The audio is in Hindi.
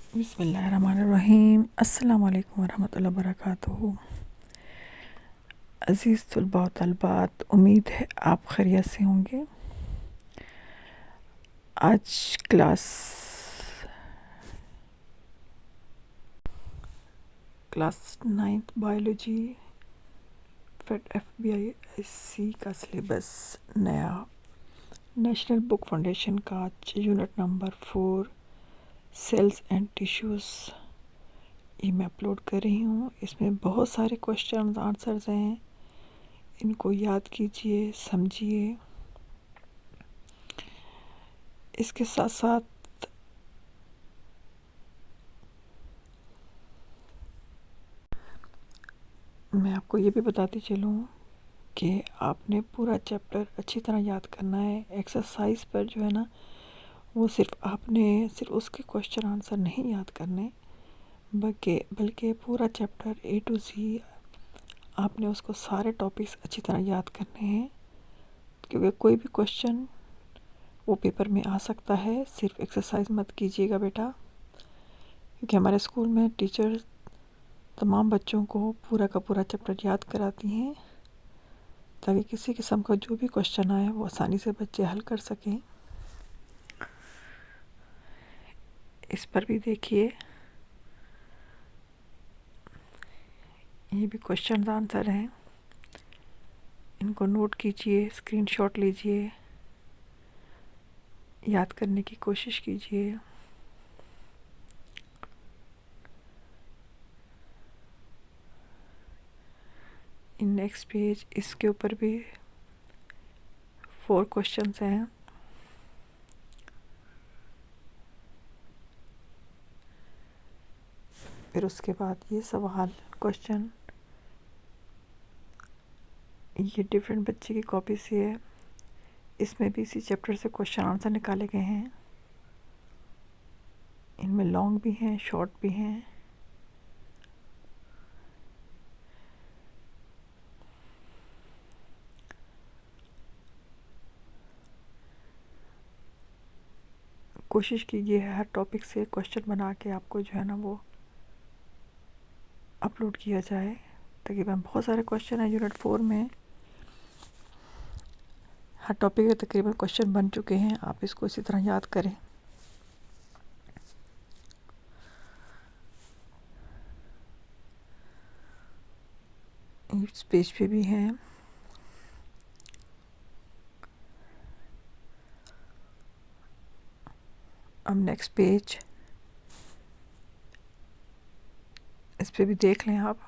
बिस्मिल्लाहिर्रहमानिर्रहीम। अस्सलाम वालेकुम वरहमतुल्लाहि वबरकातुहू। अज़ीज़ तलबा व तलबात, उम्मीद है आप खैरियत से होंगे। आज क्लास 9th बायोलॉजी फेट FBI का सिलेबस नया नेशनल बुक फाउंडेशन का unit number 4 cells and tissues ये मैं अपलोड कर रही हूँ। इसमें बहुत सारे क्वेश्चन आंसर्स हैं, इनको याद कीजिए, समझिए। इसके साथ साथ मैं आपको ये भी बताती चलूँ कि आपने पूरा चैप्टर अच्छी तरह याद करना है। एक्सरसाइज पर जो है ना, वो सिर्फ उसके क्वेश्चन आंसर नहीं याद करने, बल्कि पूरा चैप्टर A to Z आपने उसको सारे टॉपिक्स अच्छी तरह याद करने हैं, क्योंकि कोई भी क्वेश्चन वो पेपर में आ सकता है। सिर्फ एक्सरसाइज मत कीजिएगा बेटा, क्योंकि हमारे स्कूल में टीचर तमाम बच्चों को पूरा का पूरा चैप्टर याद कराती हैं, ताकि किसी किस्म का जो भी क्वेश्चन आए वो आसानी से बच्चे हल कर सकें। इस पर भी देखिए, ये भी क्वेश्चन आंसर हैं, इनको नोट कीजिए, स्क्रीनशॉट लीजिए, याद करने की कोशिश कीजिए। नेक्स्ट पेज, इसके ऊपर भी 4 क्वेश्चंस हैं। फिर उसके बाद ये सवाल क्वेश्चन, ये डिफरेंट बच्चे की कॉपी से है। इसमें भी इसी चैप्टर से क्वेश्चन आंसर निकाले गए हैं। इनमें लॉन्ग भी हैं, शॉर्ट भी हैं। कोशिश कीजिए हर टॉपिक से क्वेश्चन बना के आपको जो है ना वो अपलोड किया जाए। तकरीबन बहुत सारे क्वेश्चन हैं यूनिट 4 में, हर टॉपिक के तकरीबन क्वेश्चन बन चुके हैं। आप इसको इसी तरह याद करें। इस पेज पे भी हैं। अब नेक्स्ट पेज, इस पे भी देख लें आप।